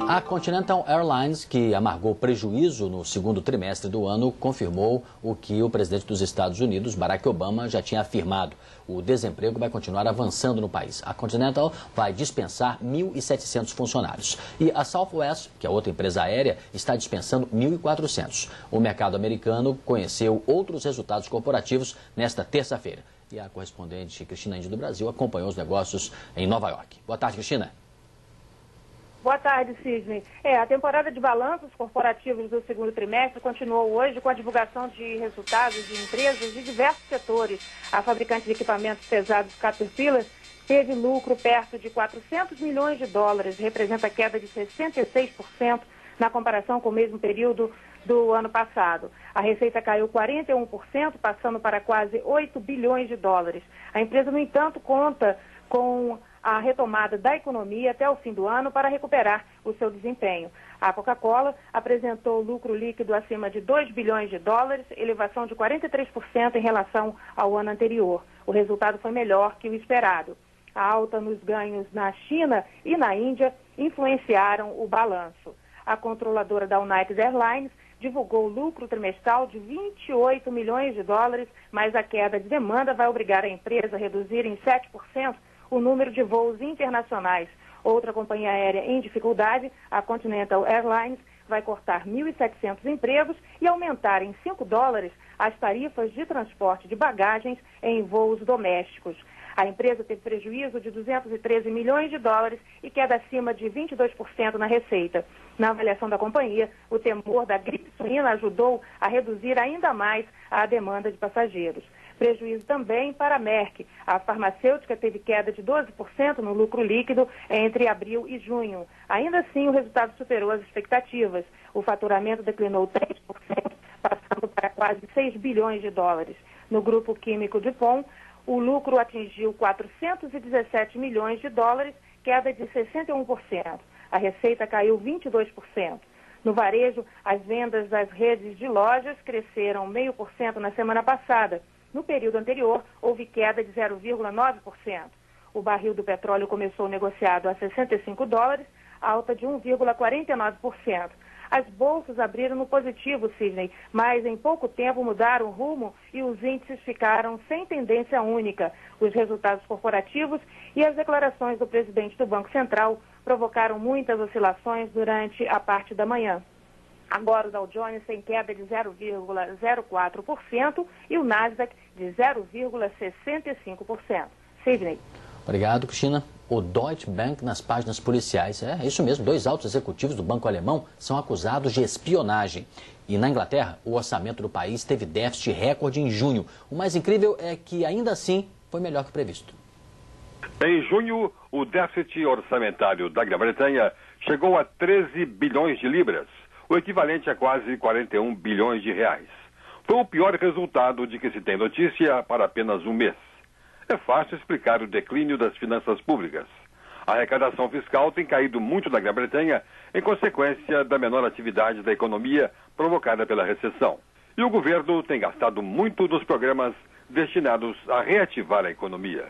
A Continental Airlines, que amargou prejuízo no segundo trimestre do ano, confirmou o que o presidente dos Estados Unidos, Barack Obama, já tinha afirmado. O desemprego vai continuar avançando no país. A Continental vai dispensar 1.700 funcionários. E a Southwest, que é outra empresa aérea, está dispensando 1.400. O mercado americano conheceu outros resultados corporativos nesta terça-feira. E a correspondente Cristina Índio do Brasil acompanhou os negócios em Nova York. Boa tarde, Cristina. Boa tarde, Sidney. A temporada de balanços corporativos do segundo trimestre continuou hoje com a divulgação de resultados de empresas de diversos setores. A fabricante de equipamentos pesados Caterpillar teve lucro perto de 400 milhões de dólares, representa queda de 66% na comparação com o mesmo período do ano passado. A receita caiu 41%, passando para quase 8 bilhões de dólares. A empresa, no entanto, conta com a retomada da economia até o fim do ano para recuperar o seu desempenho. A Coca-Cola apresentou lucro líquido acima de 2 bilhões de dólares, elevação de 43% em relação ao ano anterior. O resultado foi melhor que o esperado. A alta nos ganhos na China e na Índia influenciaram o balanço. A controladora da United Airlines divulgou lucro trimestral de 28 milhões de dólares, mas a queda de demanda vai obrigar a empresa a reduzir em 7% o número de voos internacionais. Outra companhia aérea em dificuldade, a Continental Airlines, vai cortar 1.700 empregos e aumentar em $5 as tarifas de transporte de bagagens em voos domésticos. A empresa teve prejuízo de 213 milhões de dólares e queda acima de 22% na receita. Na avaliação da companhia, o temor da gripe suína ajudou a reduzir ainda mais a demanda de passageiros. Prejuízo também para a Merck. A farmacêutica teve queda de 12% no lucro líquido entre abril e junho. Ainda assim, o resultado superou as expectativas. O faturamento declinou 3%, passando para quase 6 bilhões de dólares. No grupo químico DuPont, o lucro atingiu 417 milhões de dólares, queda de 61%. A receita caiu 22%. No varejo, as vendas das redes de lojas cresceram 0,5% na semana passada. No período anterior, houve queda de 0,9%. O barril do petróleo começou negociado a $65, alta de 1,49%. As bolsas abriram no positivo, Sidney, mas em pouco tempo mudaram o rumo e os índices ficaram sem tendência única. Os resultados corporativos e as declarações do presidente do Banco Central provocaram muitas oscilações durante a parte da manhã. Agora o Dow Jones tem queda de 0,04% e o Nasdaq de 0,65%. Sidney. Obrigado, Cristina. O Deutsche Bank nas páginas policiais. É isso mesmo, 2 altos executivos do banco alemão são acusados de espionagem. E na Inglaterra, o orçamento do país teve déficit recorde em junho. O mais incrível é que, ainda assim, foi melhor que previsto. Em junho, o déficit orçamentário da Grã-Bretanha chegou a 13 bilhões de libras, o equivalente a quase 41 bilhões de reais. Foi o pior resultado de que se tem notícia para apenas um mês. É fácil explicar o declínio das finanças públicas. A arrecadação fiscal tem caído muito na Grã-Bretanha em consequência da menor atividade da economia provocada pela recessão. E o governo tem gastado muito nos programas destinados a reativar a economia.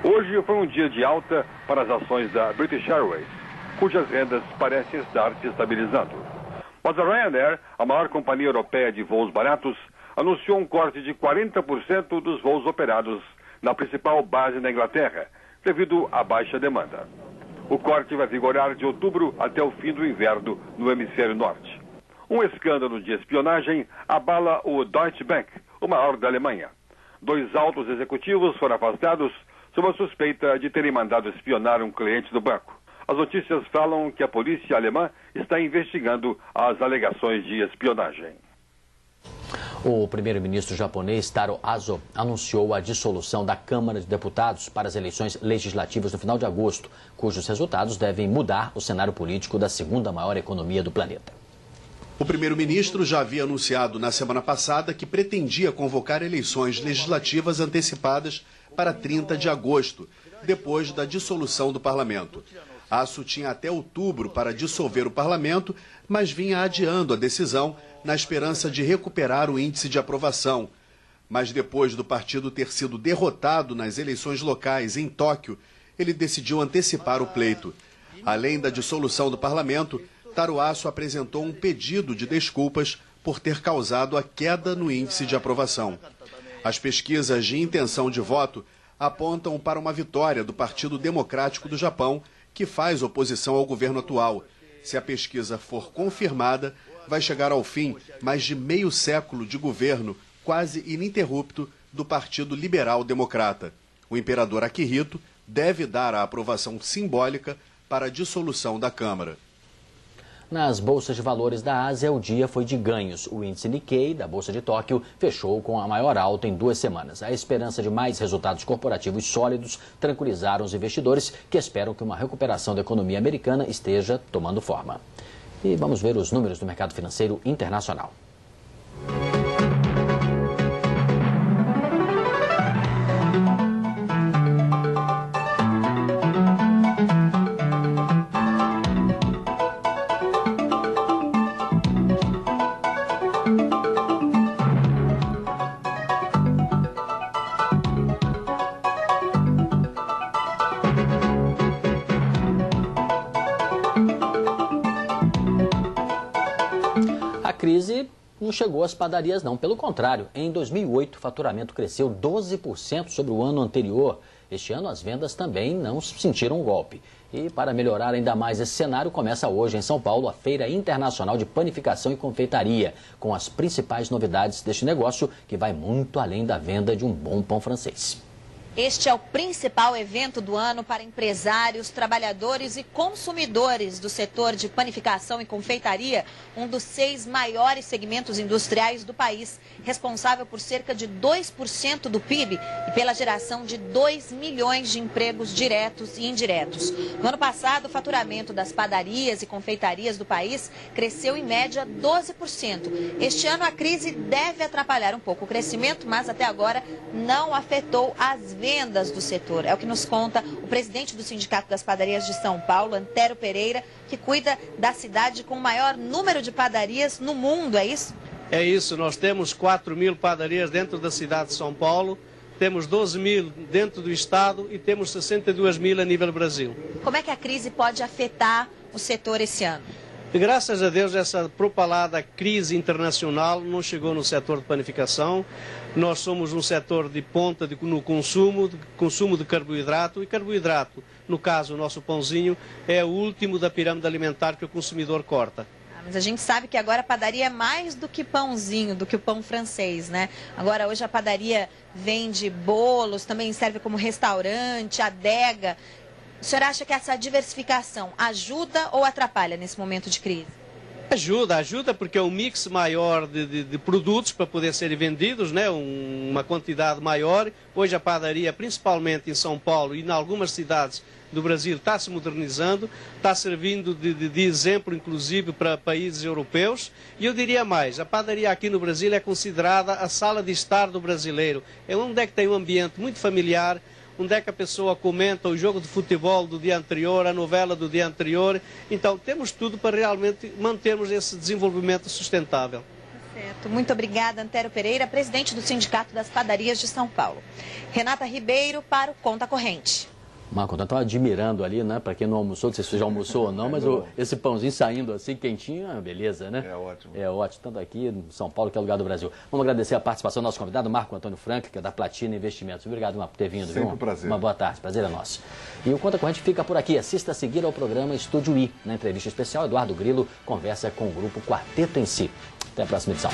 Hoje foi um dia de alta para as ações da British Airways, cujas rendas parecem estar se estabilizando. Mas a Ryanair, a maior companhia europeia de voos baratos, anunciou um corte de 40% dos voos operados na principal base na Inglaterra, devido à baixa demanda. O corte vai vigorar de outubro até o fim do inverno no hemisfério norte. Um escândalo de espionagem abala o Deutsche Bank, o maior da Alemanha. 2 altos executivos foram afastados sob a suspeita de terem mandado espionar um cliente do banco. As notícias falam que a polícia alemã está investigando as alegações de espionagem. O primeiro-ministro japonês Taro Aso anunciou a dissolução da Câmara de Deputados para as eleições legislativas no final de agosto, cujos resultados devem mudar o cenário político da segunda maior economia do planeta. O primeiro-ministro já havia anunciado na semana passada que pretendia convocar eleições legislativas antecipadas para 30 de agosto, depois da dissolução do parlamento. Aso tinha até outubro para dissolver o parlamento, mas vinha adiando a decisão na esperança de recuperar o índice de aprovação. Mas depois do partido ter sido derrotado nas eleições locais em Tóquio, ele decidiu antecipar o pleito. Além da dissolução do parlamento, Taruaço apresentou um pedido de desculpas por ter causado a queda no índice de aprovação. As pesquisas de intenção de voto apontam para uma vitória do Partido Democrático do Japão, que faz oposição ao governo atual. Se a pesquisa for confirmada, vai chegar ao fim mais de meio século de governo quase ininterrupto do Partido Liberal Democrata. O imperador Akihito deve dar a aprovação simbólica para a dissolução da Câmara. Nas bolsas de valores da Ásia, o dia foi de ganhos. O índice Nikkei, da Bolsa de Tóquio, fechou com a maior alta em 2 semanas. A esperança de mais resultados corporativos sólidos tranquilizaram os investidores, que esperam que uma recuperação da economia americana esteja tomando forma. E vamos ver os números do mercado financeiro internacional. A crise não chegou às padarias não, pelo contrário, em 2008 o faturamento cresceu 12% sobre o ano anterior. Este ano as vendas também não sentiram um golpe. E para melhorar ainda mais esse cenário, começa hoje em São Paulo a Feira Internacional de Panificação e Confeitaria, com as principais novidades deste negócio, que vai muito além da venda de um bom pão francês. Este é o principal evento do ano para empresários, trabalhadores e consumidores do setor de panificação e confeitaria, um dos 6 maiores segmentos industriais do país, responsável por cerca de 2% do PIB e pela geração de 2 milhões de empregos diretos e indiretos. No ano passado, o faturamento das padarias e confeitarias do país cresceu em média 12%. Este ano a crise deve atrapalhar um pouco o crescimento, mas até agora não afetou as vendas do setor. É o que nos conta o presidente do Sindicato das Padarias de São Paulo, Antero Pereira, que cuida da cidade com o maior número de padarias no mundo, é isso? É isso, nós temos 4.000 padarias dentro da cidade de São Paulo, temos 12.000 dentro do estado e temos 62.000 a nível Brasil. Como é que a crise pode afetar o setor esse ano? E graças a Deus essa propalada crise internacional não chegou no setor de panificação. Nós somos um setor de ponta no consumo de carboidrato, e carboidrato, no caso o nosso pãozinho, é o último da pirâmide alimentar que o consumidor corta. Mas a gente sabe que agora a padaria é mais do que pãozinho, do que o pão francês, né? Agora hoje a padaria vende bolos, também serve como restaurante, adega. O senhor acha que essa diversificação ajuda ou atrapalha nesse momento de crise? Ajuda porque é um mix maior de produtos para poder serem vendidos, né? Uma quantidade maior. Hoje a padaria, principalmente em São Paulo e em algumas cidades do Brasil, está se modernizando, está servindo de exemplo, inclusive, para países europeus. E eu diria mais, a padaria aqui no Brasil é considerada a sala de estar do brasileiro. É onde é que tem um ambiente muito familiar, onde é que a pessoa comenta o jogo de futebol do dia anterior, a novela do dia anterior. Então, temos tudo para realmente mantermos esse desenvolvimento sustentável. Certo. Muito obrigada, Antero Pereira, presidente do Sindicato das Padarias de São Paulo. Renata Ribeiro para o Conta Corrente. Marco, eu estava admirando ali, né? Para quem não almoçou, não sei se você já almoçou ou não, mas esse pãozinho saindo assim, quentinho, beleza, né? É ótimo. É ótimo, tanto aqui em São Paulo, que é o lugar do Brasil. Vamos agradecer a participação do nosso convidado, Marco Antônio Frank, que é da Platina Investimentos. Obrigado, Marco, por ter vindo. Sempre um prazer. Uma boa tarde, prazer é nosso. E o Conta Corrente fica por aqui. Assista a seguir ao programa Estúdio I. Na entrevista especial, Eduardo Grilo conversa com o grupo Quarteto em Si. Até a próxima edição.